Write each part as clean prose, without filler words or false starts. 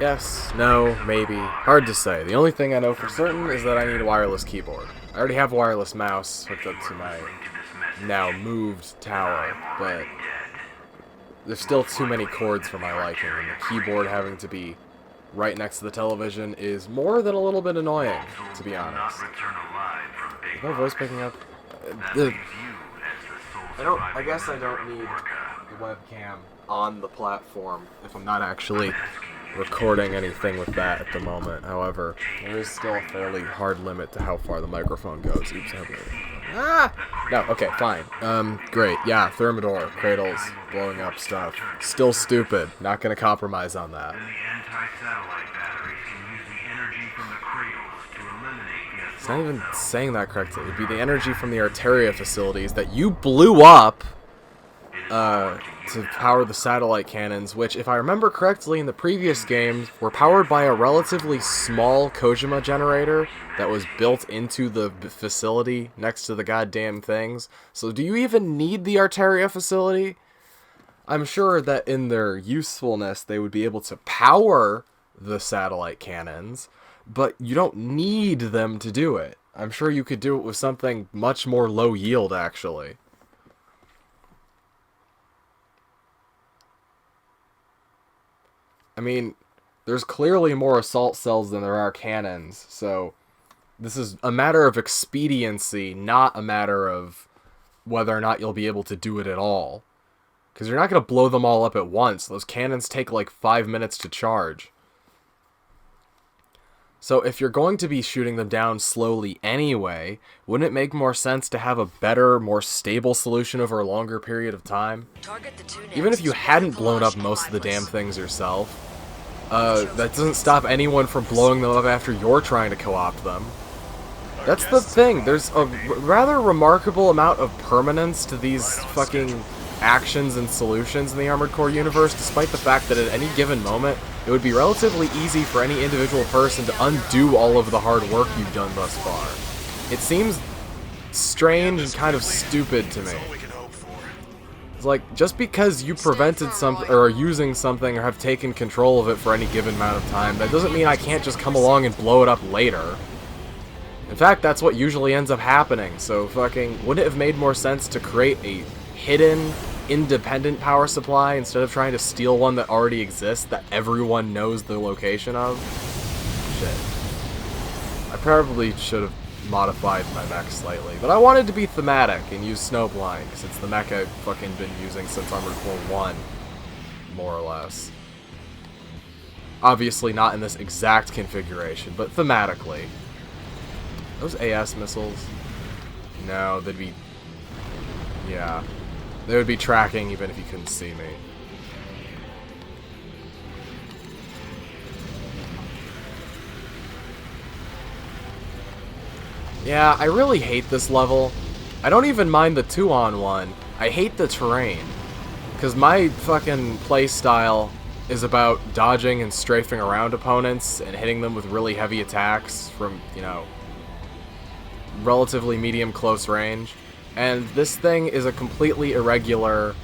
Yes, no, maybe. Hard to say. The only thing I know for certain is that I need a wireless keyboard. I already have a wireless mouse hooked up to my now moved tower, but there's still too many cords for my liking, and the keyboard having to be right next to the television is more than a little bit annoying, to be honest. Is my voice picking up? I guess I don't need the webcam on the platform if I'm not actually recording anything with that at the moment. However, there is still a fairly hard limit to how far the microphone goes. Oops, I have it. Ah! No, okay, fine. Great. Yeah, Thermidor, cradles, blowing up stuff. Still stupid. Not gonna compromise on that. It's not even saying that correctly. It'd be the energy from the Arteria facilities that you blew up to power the satellite cannons, which, if I remember correctly, in the previous games, were powered by a relatively small Kojima generator that was built into the facility next to the goddamn things. So do you even need the Arteria facility? I'm sure that in their usefulness, they would be able to power the satellite cannons, but you don't need them to do it. I'm sure you could do it with something much more low yield, actually. I mean, there's clearly more assault cells than there are cannons, so this is a matter of expediency, not a matter of whether or not you'll be able to do it at all. Because you're not going to blow them all up at once. Those cannons take like 5 minutes to charge. So if you're going to be shooting them down slowly anyway, wouldn't it make more sense to have a better, more stable solution over a longer period of time? Even if you hadn't blown up most of the damn things yourself, that doesn't stop anyone from blowing them up after you're trying to co-opt them. That's the thing, there's a rather remarkable amount of permanence to these fucking actions and solutions in the Armored Core universe, despite the fact that at any given moment, it would be relatively easy for any individual person to undo all of the hard work you've done thus far. It seems strange and kind of stupid to me. It's like, just because you prevented something, or are using something, or have taken control of it for any given amount of time, that doesn't mean I can't just come along and blow it up later. In fact, that's what usually ends up happening, so fucking, wouldn't it have made more sense to create a hidden, independent power supply instead of trying to steal one that already exists that everyone knows the location of? Shit. I probably should have modified my mech slightly, but I wanted to be thematic and use Snowblind, because it's the mech I've fucking been using since Armored Core 1, more or less. Obviously not in this exact configuration, but thematically. Those AS missiles? No, they'd be... yeah. They would be tracking even if you couldn't see me. Yeah, I really hate this level. I don't even mind the 2-on-1. I hate the terrain. Because my fucking playstyle is about dodging and strafing around opponents and hitting them with really heavy attacks from, you know, relatively medium close range. And this thing is a completely irregular,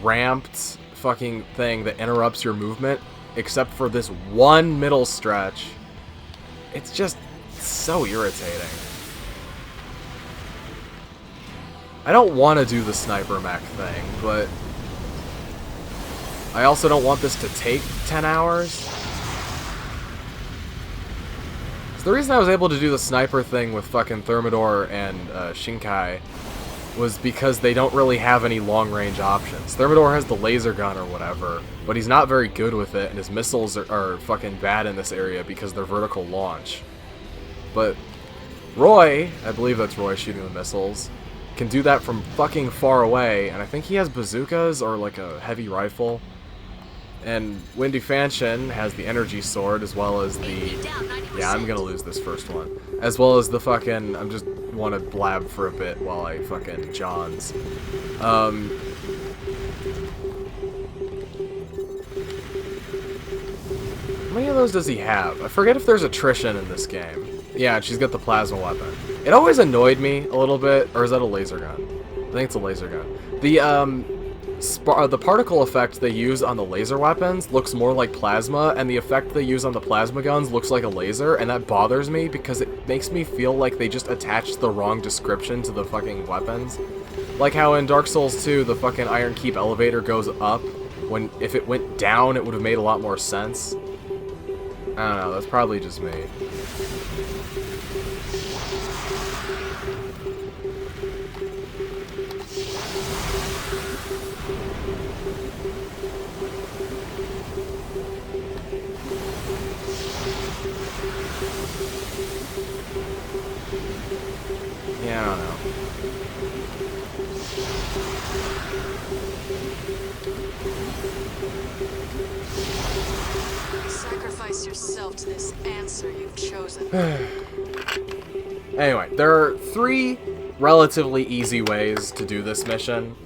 ramped fucking thing that interrupts your movement, except for this one middle stretch. It's just so irritating. I don't want to do the sniper mech thing, but I also don't want this to take 10 hours. So the reason I was able to do the sniper thing with fucking Thermidor and Shinkai was because they don't really have any long-range options. Thermidor has the laser gun or whatever, but he's not very good with it, and his missiles are fucking bad in this area because they're vertical launch. But Roy, I believe that's Roy shooting the missiles, can do that from fucking far away, and I think he has bazookas or like a heavy rifle. And Windy Fanshin has the energy sword as well as the... yeah, I'm gonna lose this first one. As well as the fucking... I'm just want to blab for a bit while I fucking Johns. How many of those does he have? I forget if there's attrition in this game. Yeah, and she's got the plasma weapon. It always annoyed me a little bit, or is that a laser gun? I think it's a laser gun. The, the particle effect they use on the laser weapons looks more like plasma, and the effect they use on the plasma guns looks like a laser, and that bothers me because it makes me feel like they just attached the wrong description to the fucking weapons. Like how in Dark Souls 2, the fucking Iron Keep elevator goes up, when if it went down, it would have made a lot more sense. I don't know, that's probably just me. Yeah, I don't know. Sacrifice yourself to this answer you've chosen. Anyway, there are 3 relatively easy ways to do this mission.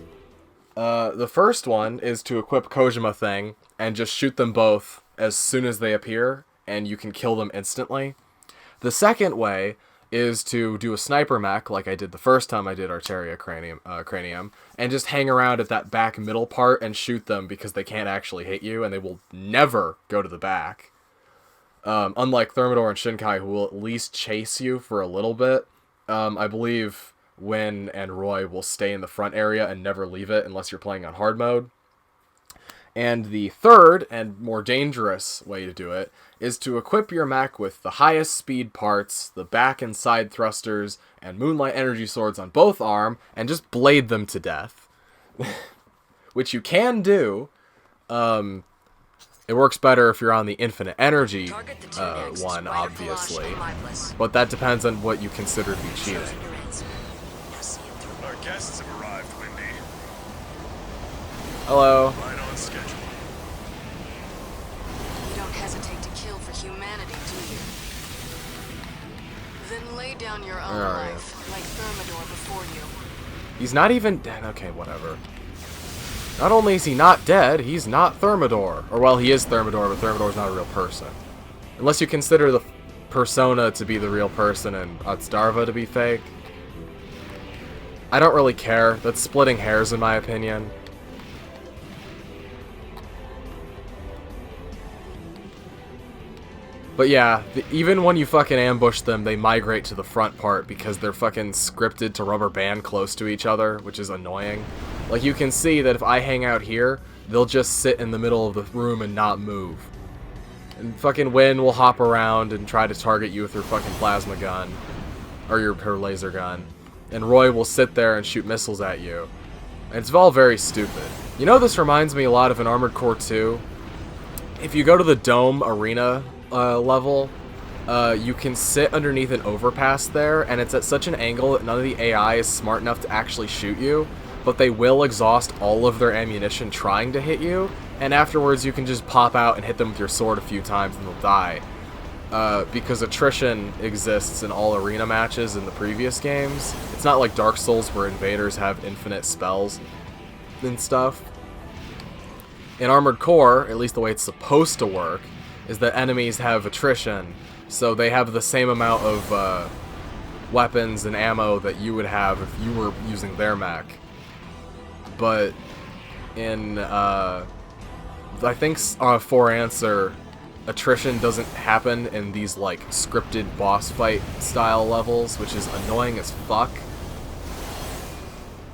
The first one is to equip Kojima thing and just shoot them both as soon as they appear, and you can kill them instantly. The second way is to do a sniper mech, like I did the first time I did Arteria Cranium, and just hang around at that back middle part and shoot them because they can't actually hit you, and they will never go to the back. Unlike Thermidor and Shinkai, who will at least chase you for a little bit. I believe Win and Roy will stay in the front area and never leave it unless you're playing on hard mode. And the third, and more dangerous way to do it, is to equip your mech with the highest speed parts, the back and side thrusters, and Moonlight Energy Swords on both arms, and just blade them to death. Which you can do. It works better if you're on the Infinite Energy one, obviously. But that depends on what you consider to be cheating. Our guests have arrived, Windy. Hello. Right on schedule. You don't hesitate to kill for humanity, do you? Then lay down your own life, like Thermidor before you. He's not even dead. Okay, whatever. Not only is he not dead, he's not Thermidor. Or, well, he is Thermidor, but Thermidor's not a real person. Unless you consider the persona to be the real person and Atsdarva to be fake. I don't really care. That's splitting hairs in my opinion. But yeah, even when you fucking ambush them, they migrate to the front part because they're fucking scripted to rubber band close to each other, which is annoying. Like, you can see that if I hang out here, they'll just sit in the middle of the room and not move. And fucking Win will hop around and try to target you with her fucking plasma gun. Or her laser gun. And Roy will sit there and shoot missiles at you. And it's all very stupid. You know, this reminds me a lot of an Armored Core 2. If you go to the Dome Arena level, you can sit underneath an overpass there, and it's at such an angle that none of the AI is smart enough to actually shoot you, but they will exhaust all of their ammunition trying to hit you, and afterwards you can just pop out and hit them with your sword a few times and they'll die. Because attrition exists in all arena matches in the previous games. It's not like Dark Souls where invaders have infinite spells and stuff. In Armored Core, at least the way it's supposed to work, is that enemies have attrition, so they have the same amount of weapons and ammo that you would have if you were using their mech. But in, I think for answer, attrition doesn't happen in these, like, scripted boss fight style levels, which is annoying as fuck.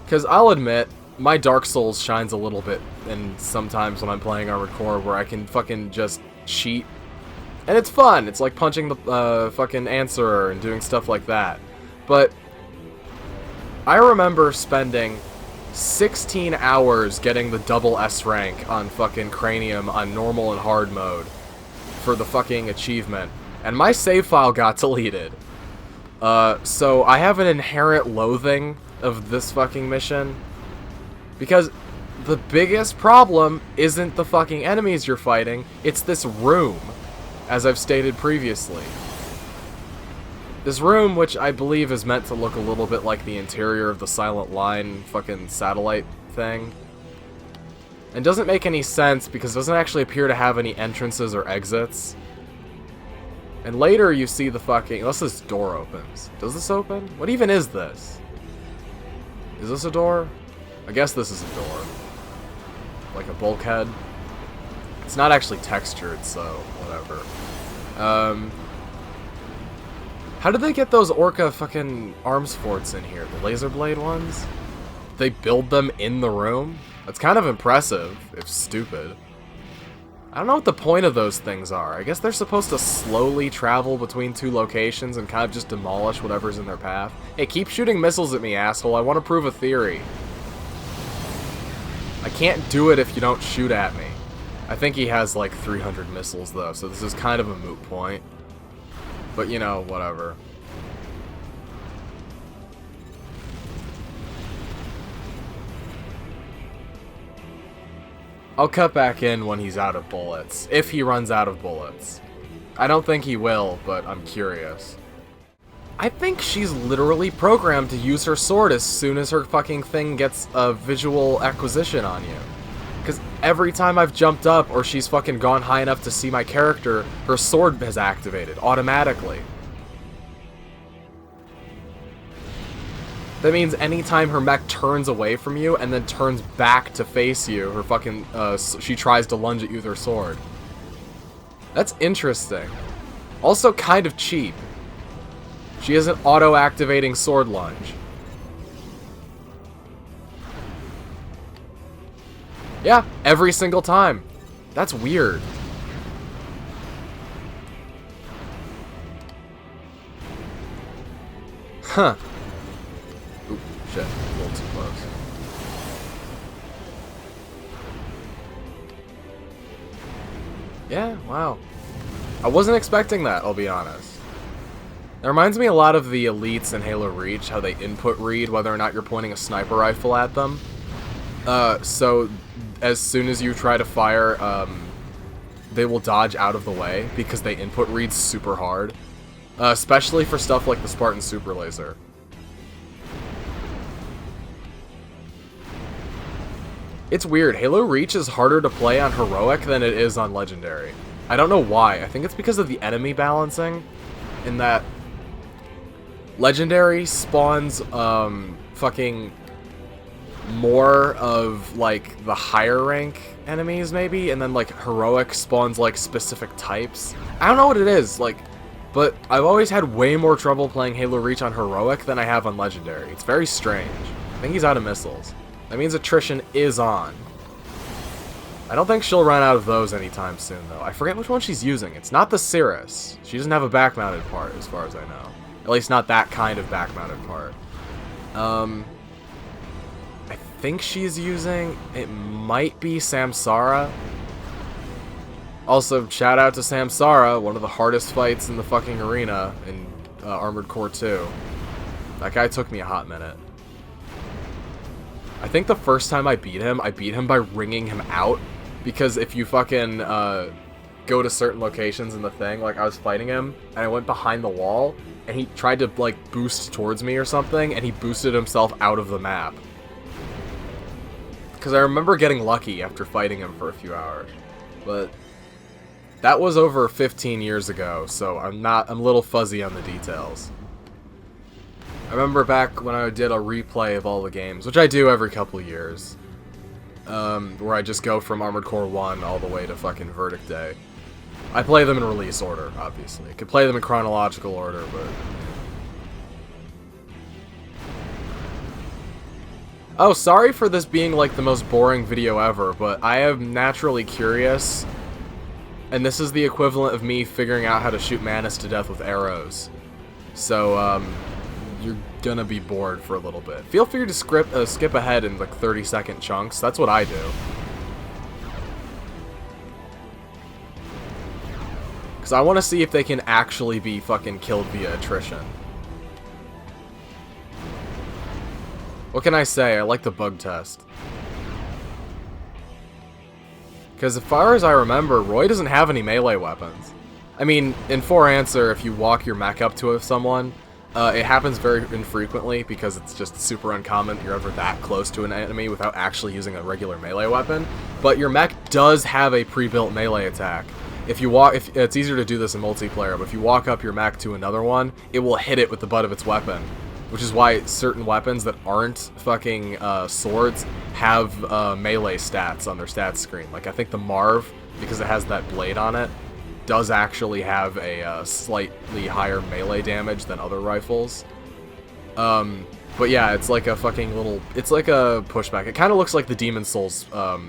Because I'll admit, my Dark Souls shines a little bit, and sometimes when I'm playing Armored Core, where I can fucking just cheat. And it's fun. It's like punching the fucking answerer and doing stuff like that. But I remember spending 16 hours getting the double S rank on fucking Cranium on normal and hard mode for the fucking achievement. And my save file got deleted. So I have an inherent loathing of this fucking mission. Because the biggest problem isn't the fucking enemies you're fighting, it's this room, as I've stated previously. This room, which I believe is meant to look a little bit like the interior of the Silent Line fucking satellite thing. And doesn't make any sense because it doesn't actually appear to have any entrances or exits. And later you see the fucking... unless this door opens. Does this open? What even is this? Is this a door? I guess this is a door. like a bulkhead. It's not actually textured, so whatever. How did they get those Orca fucking arms forts in here? The laser blade ones? They build them in the room? That's kind of impressive, if stupid. I don't know what the point of those things are. I guess they're supposed to slowly travel between two locations and kind of just demolish whatever's in their path. Hey, keep shooting missiles at me, asshole. I want to prove a theory. I can't do it if you don't shoot at me. I think he has like 300 missiles though, so this is kind of a moot point. But you know, whatever. I'll cut back in when he's out of bullets, if he runs out of bullets. I don't think he will, but I'm curious. I think she's literally programmed to use her sword as soon as her fucking thing gets a visual acquisition on you. Because every time I've jumped up or she's fucking gone high enough to see my character, her sword has activated automatically. That means anytime her mech turns away from you and then turns back to face you, her fucking, she tries to lunge at you with her sword. That's interesting. Also kind of cheap. She has an auto-activating sword lunge. Yeah, every single time. That's weird. Huh. Oop, shit. A little too close. Yeah, wow. I wasn't expecting that, I'll be honest. It reminds me a lot of the elites in Halo Reach, how they input read whether or not you're pointing a sniper rifle at them. So as soon as you try to fire, they will dodge out of the way because they input read super hard. Especially for stuff like the Spartan Super Laser. It's weird, Halo Reach is harder to play on Heroic than it is on Legendary. I don't know why, I think it's because of the enemy balancing, in that Legendary spawns, fucking more of, like, the higher rank enemies, maybe, and then, like, Heroic spawns, like, specific types. I don't know what it is, like, but I've always had way more trouble playing Halo Reach on Heroic than I have on Legendary. It's very strange. I think he's out of missiles. That means attrition is on. I don't think she'll run out of those anytime soon, though. I forget which one she's using. It's not the Cirrus. She doesn't have a back-mounted part, as far as I know. At least not that kind of back-mounted part. I think she's using... It might be Samsara. Also, shout out to Samsara, one of the hardest fights in the fucking arena in Armored Core 2. That guy took me a hot minute. I think the first time I beat him by ringing him out. Because if you fucking go to certain locations in the thing, like I was fighting him, and I went behind the wall, and he tried to like boost towards me or something, and he boosted himself out of the map. Because I remember getting lucky after fighting him for a few hours. But that was over 15 years ago, so I'm a little fuzzy on the details. I remember back when I did a replay of all the games, which I do every couple years, where I just go from Armored Core 1 all the way to fucking Verdict Day. I play them in release order, obviously. I could play them in chronological order, but... Oh, sorry for this being like the most boring video ever, but I am naturally curious, and this is the equivalent of me figuring out how to shoot Manus to death with arrows. So, you're gonna be bored for a little bit. Feel free to skip ahead in like 30-second chunks. That's what I do. Because I want to see if they can actually be fucking killed via attrition. What can I say? I like the bug test. Because as far as I remember, Roy doesn't have any melee weapons. I mean, in 4 Answer, if you walk your mech up to someone, it happens very infrequently because it's just super uncommon that you're ever that close to an enemy without actually using a regular melee weapon. But your mech does have a pre-built melee attack. If it's easier to do this in multiplayer, but if you walk up your mech to another one, it will hit it with the butt of its weapon. which is why certain weapons that aren't fucking swords have melee stats on their stats screen. Like, I think the Marv, because it has that blade on it, does actually have a slightly higher melee damage than other rifles. But yeah, it's like a fucking little... It's like a pushback. It kind of looks like the Demon Souls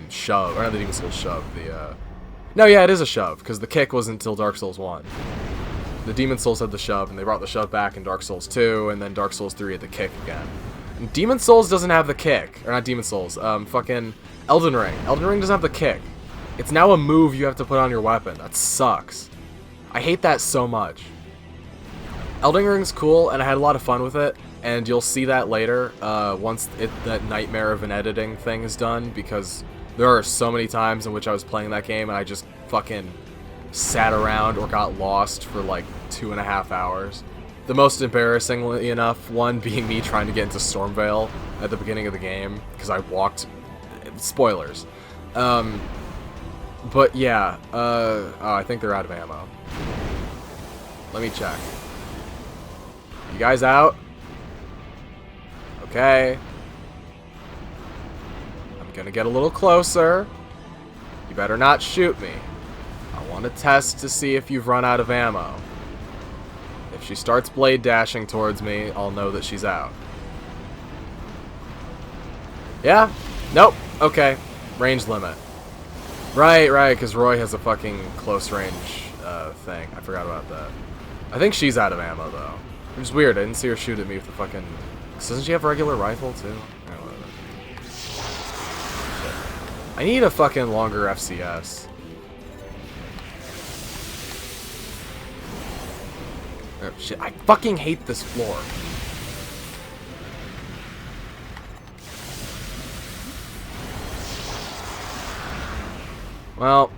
shove. Or not the Demon Souls shove. No, yeah, it is a shove, because the kick wasn't until Dark Souls 1. The Demon Souls had the shove, and they brought the shove back in Dark Souls 2, and then Dark Souls 3 had the kick again. And Demon Souls doesn't have the kick. Or not Demon Souls. Fucking Elden Ring. Elden Ring doesn't have the kick. It's now a move you have to put on your weapon. That sucks. I hate that so much. Elden Ring's cool, and I had a lot of fun with it. And you'll see that later, once that nightmare of an editing thing is done, because there are so many times in which I was playing that game and I just fucking sat around or got lost for like 2.5 hours. The most embarrassingly enough one being me trying to get into Stormvale at the beginning of the game, because I walked... Spoilers. But yeah, oh, I think they're out of ammo. Let me check. You guys out? Okay. I'm gonna get a little closer. You better not shoot me. I want to test to see if you've run out of ammo. If she starts blade dashing towards me, I'll know that she's out. Yeah? Nope. Okay. Range limit. Right, because Roy has a fucking close range thing. I forgot about that. I think she's out of ammo, though. Which is weird. I didn't see her shoot at me with the fucking... Doesn't she have a regular rifle, too? I need a fucking longer FCS. Oh, shit. I fucking hate this floor. Well...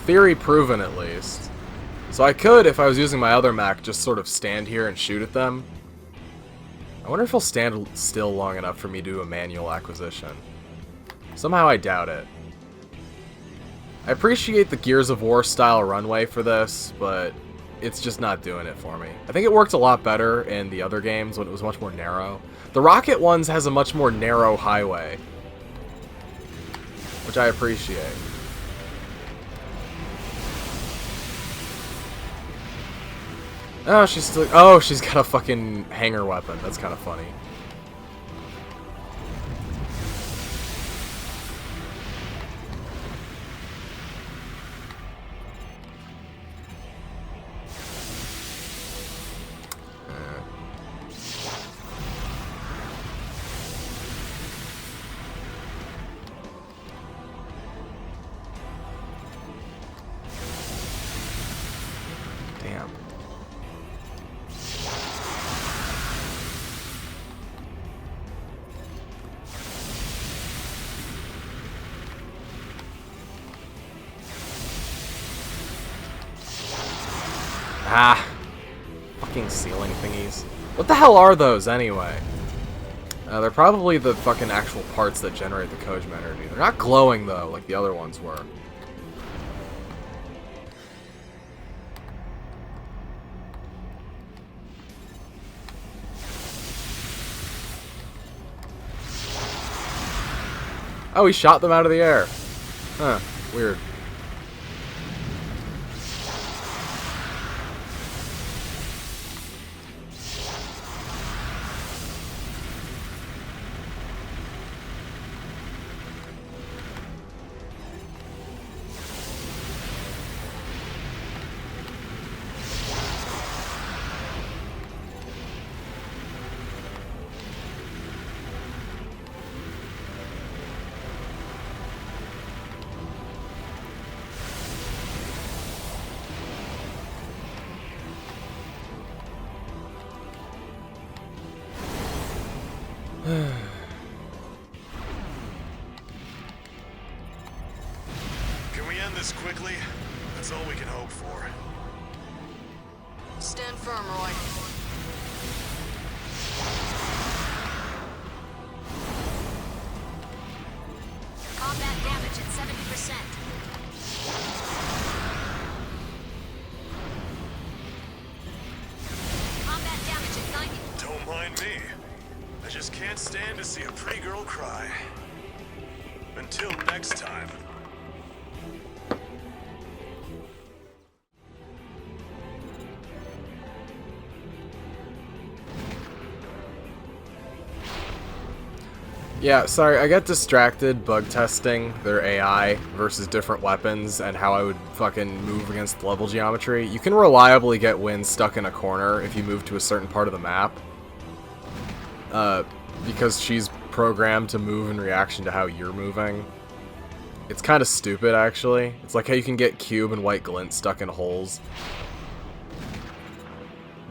Theory proven, at least. So I could, if I was using my other Mac, just sort of stand here and shoot at them. I wonder if he'll stand still long enough for me to do a manual acquisition. Somehow I doubt it. I appreciate the Gears of War style runway for this, but it's just not doing it for me. I think it worked a lot better in the other games when it was much more narrow. The Rocket ones has a much more narrow highway, which I appreciate. Oh, she's still... Oh, she's got a fucking hanger weapon. That's kind of funny. Damn. Ah, fucking ceiling thingies. What the hell are those, anyway? They're probably the fucking actual parts that generate the Kojima energy. They're not glowing, though, like the other ones were. Oh, he shot them out of the air. Huh, weird. Can we end this quickly? That's all we can hope for. Stand firm, Roy. Combat damage at 70%. Don't cry. Until next time. Yeah, sorry, I got distracted bug testing their AI versus different weapons and how I would fucking move against level geometry. You can reliably get Wynn stuck in a corner if you move to a certain part of the map. Because she's programmed to move in reaction to how you're moving. It's kind of stupid, actually. It's like how you can get Cube and White Glint stuck in holes.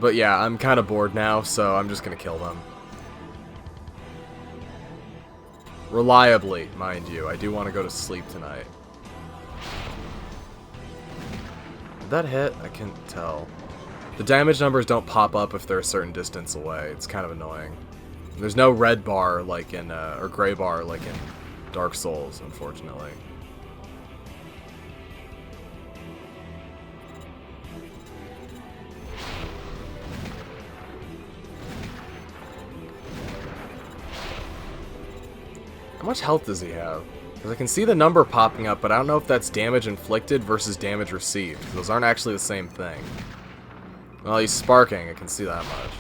But yeah, I'm kind of bored now, so I'm just gonna kill them. Reliably, mind you. I do want to go to sleep tonight. Did that hit? I can't tell. The damage numbers don't pop up if they're a certain distance away. It's kind of annoying. There's no red bar like in, or gray bar like in Dark Souls, unfortunately. How much health does he have? Because I can see the number popping up, but I don't know if that's damage inflicted versus damage received. Those aren't actually the same thing. Well, he's sparking, I can see that much.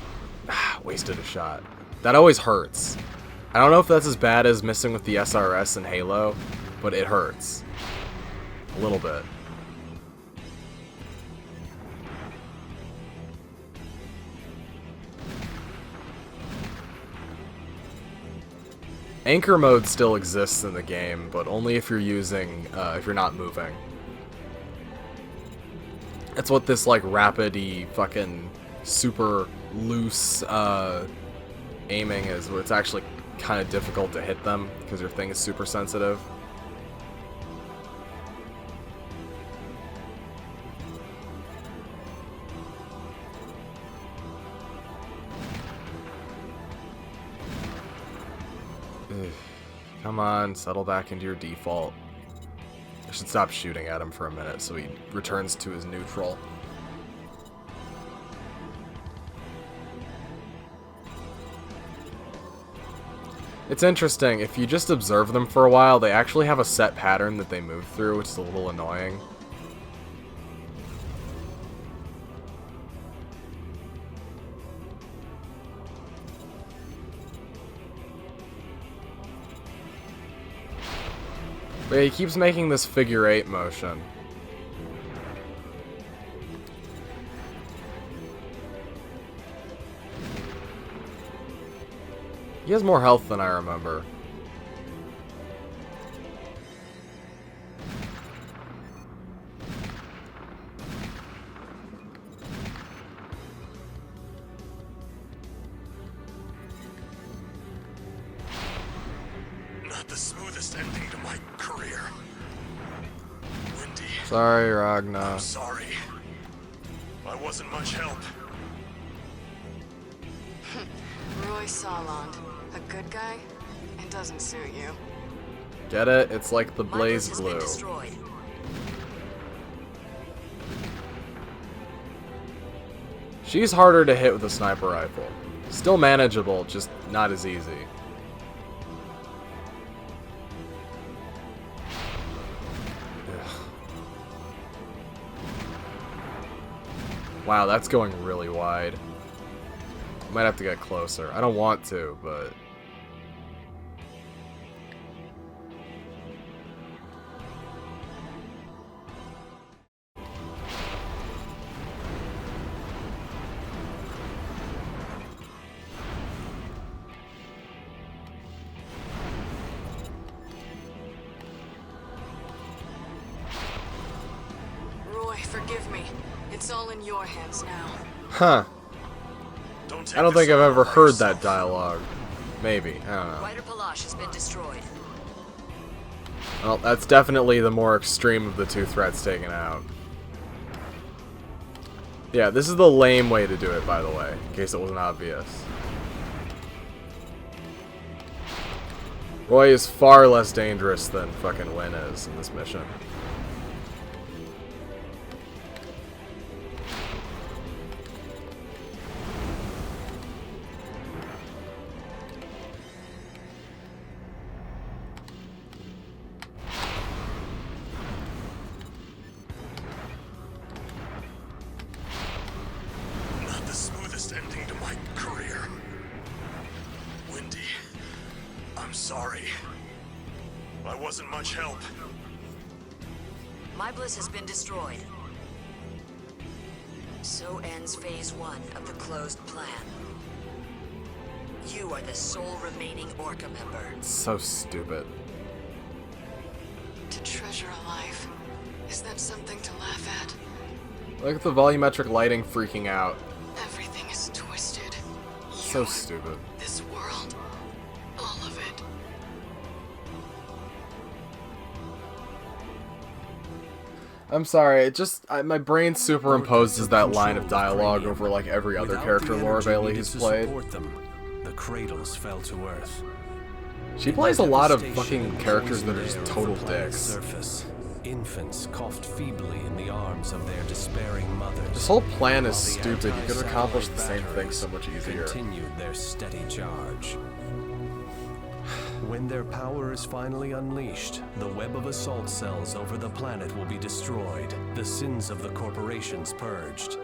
Ah, wasted a shot. That always hurts. I don't know if that's as bad as missing with the SRS in Halo, but it hurts. A little bit. Anchor mode still exists in the game, but only if you're using, if you're not moving. That's what this, like, rapid-y, fucking, super loose, aiming is, where it's actually kind of difficult to hit them, because your thing is super sensitive. Come on, settle back into your default. I should stop shooting at him for a minute so he returns to his neutral. It's interesting, if you just observe them for a while, they actually have a set pattern that they move through, which is a little annoying. But yeah, he keeps making this figure 8 motion. He has more health than I remember. Not the smoothest ending to my career. Wendy. Sorry, Ragna. I'm sorry. I wasn't much help. Roy Solond, a good guy? It doesn't suit you. Get it? It's like the Blaze Has been Blue. destroyed. She's harder to hit with a sniper rifle. Still manageable, just not as easy. Wow, that's going really wide. Might have to get closer. I don't want to, but... Roy, forgive me. It's all in your hands now. Huh. I don't think I've ever heard that dialogue. Maybe. I don't know. Ryder Palash has been destroyed. Well, that's definitely the more extreme of the two threats taken out. Yeah, this is the lame way to do it, by the way, in case it wasn't obvious. Roy is far less dangerous than fucking Wynn is in this mission. I wasn't much help. My bliss has been destroyed. So ends phase 1 of the closed plan. You are the sole remaining Orca member. So stupid. To treasure a life. Is that something to laugh at? Look at the volumetric lighting freaking out. Everything is twisted. So stupid. This world. All of it. I'm sorry, it just my brain superimposes that line of dialogue over like every other character Laura Bailey has played. The cradles fell to earth. She plays a lot of fucking characters that are just total dicks. Surface. Infants coughed feebly in the arms of their despairing mothers. This whole plan is stupid. You could have accomplished the same thing so much easier. Continued their steady charge. When their power is finally unleashed, the web of assault cells over the planet will be destroyed, the sins of the corporations purged.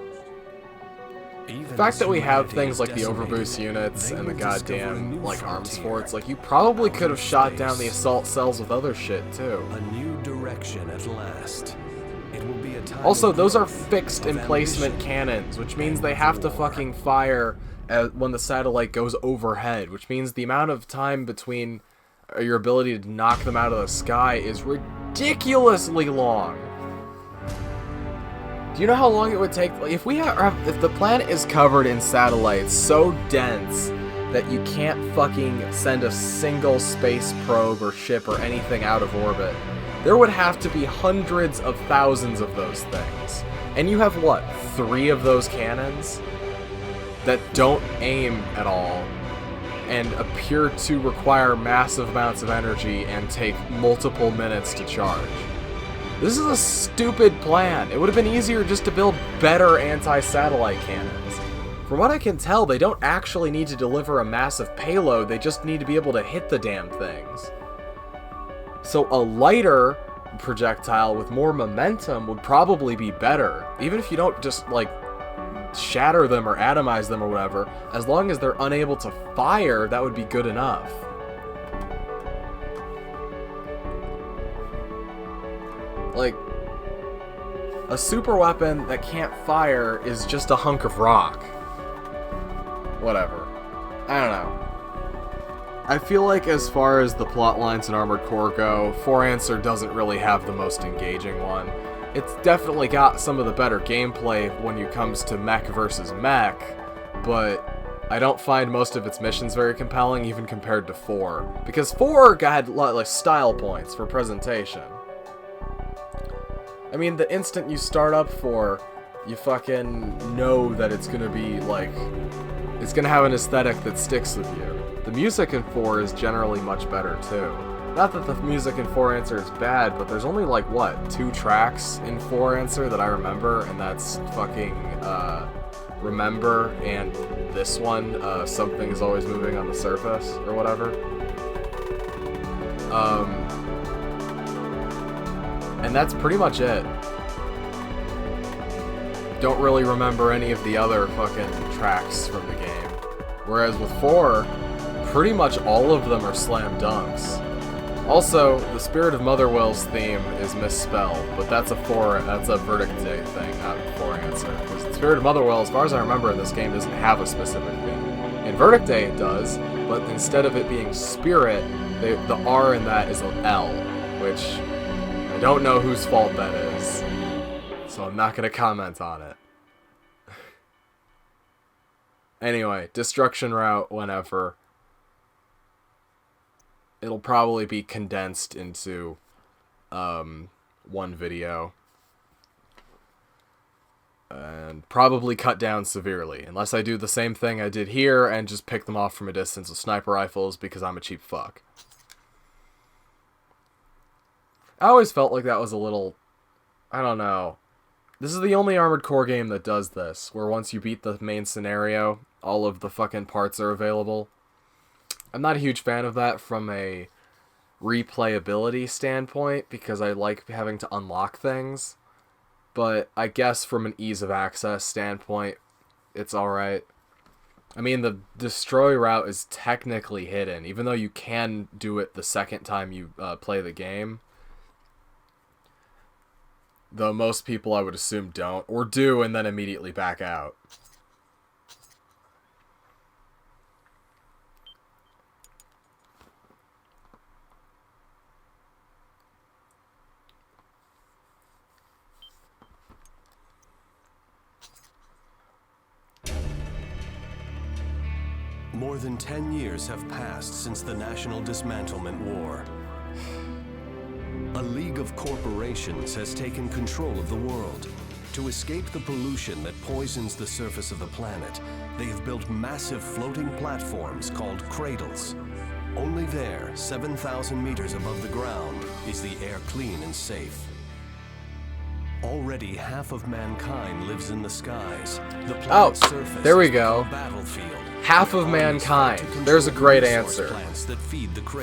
The fact that we have things like the overboost units and the goddamn, like, arms forts, like, you probably could have shot down the assault cells with other shit, too. A new direction at last. It will be a time also, those are fixed emplacement cannons, which means they have to fucking fire when the satellite goes overhead, which means the amount of time between your ability to knock them out of the sky is ridiculously long. Do you know how long it would take if the planet is covered in satellites so dense that you can't fucking send a single space probe or ship or anything out of orbit? There would have to be hundreds of thousands of those things. And you have what, 3 of those cannons that don't aim at all and appear to require massive amounts of energy and take multiple minutes to charge. This is a stupid plan. It would have been easier just to build better anti-satellite cannons. From what I can tell, they don't actually need to deliver a massive payload, they just need to be able to hit the damn things. So a lighter projectile with more momentum would probably be better. Even if you don't just, like, shatter them or atomize them or whatever, as long as they're unable to fire, that would be good enough. Like, a super weapon that can't fire is just a hunk of rock. Whatever. I don't know. I feel like as far as the plot lines in Armored Core go, For Answer doesn't really have the most engaging one. It's definitely got some of the better gameplay when it comes to mech versus mech, but I don't find most of its missions very compelling even compared to 4. Because 4 had like style points for presentation. I mean, the instant you start up 4, you fucking know that it's gonna be, like, it's gonna have an aesthetic that sticks with you. The music in 4 is generally much better, too. Not that the music in 4 Answer is bad, but there's only, like, what, 2 tracks in 4 Answer that I remember, and that's fucking, Remember, and this one, Something is Always Moving on the Surface, or whatever. And that's pretty much it. Don't really remember any of the other fucking tracks from the game. Whereas with 4, pretty much all of them are slam dunks. Also, the Spirit of Motherwell's theme is misspelled, but that's a Verdict Day thing, not 4 Answer. Because the Spirit of Motherwell, as far as I remember in this game, doesn't have a specific theme. In Verdict Day it does, but instead of it being Spirit, the R in that is an L, which I don't know whose fault that is, so I'm not going to comment on it. Anyway, Destruction Route, whenever. It'll probably be condensed into one video. And probably cut down severely, unless I do the same thing I did here and just pick them off from a distance with sniper rifles because I'm a cheap fuck. I always felt like that was a little, I don't know. This is the only Armored Core game that does this, where once you beat the main scenario, all of the fucking parts are available. I'm not a huge fan of that from a replayability standpoint, because I like having to unlock things. But I guess from an ease of access standpoint, it's alright. I mean, the destroy route is technically hidden, even though you can do it the second time you play the game. Though most people, I would assume, don't, or do and then immediately back out. More than 10 years have passed since the National Dismantlement War. A league of corporations has taken control of the world. To escape the pollution that poisons the surface of the planet, they have built massive floating platforms called cradles. Only there, 7,000 meters above the ground, is the air clean and safe. Already half of mankind lives in the skies. The planet's surface there we is go. a battlefield. Half of mankind. There's a great answer.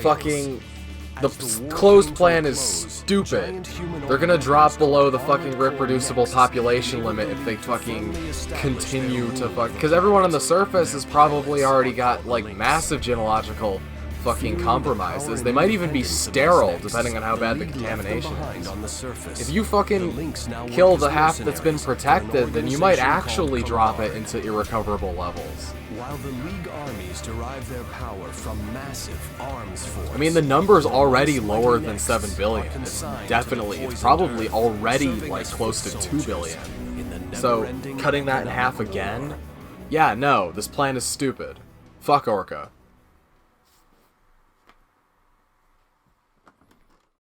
Fucking... The closed plan is stupid. They're gonna drop below the fucking reproducible population limit if they fucking continue to fuck... Because everyone on the surface has probably already got, like, massive genealogical fucking compromises. They might even be sterile, depending on how bad the contamination is. If you fucking kill the half that's been protected, then you might actually drop it into irrecoverable levels. While the League armies derive their power from massive arms force. I mean, the number's already lower than 7 billion. It's probably already, like, close to 2 billion. So, cutting that in half again? Yeah, no, this plan is stupid. Fuck Orca.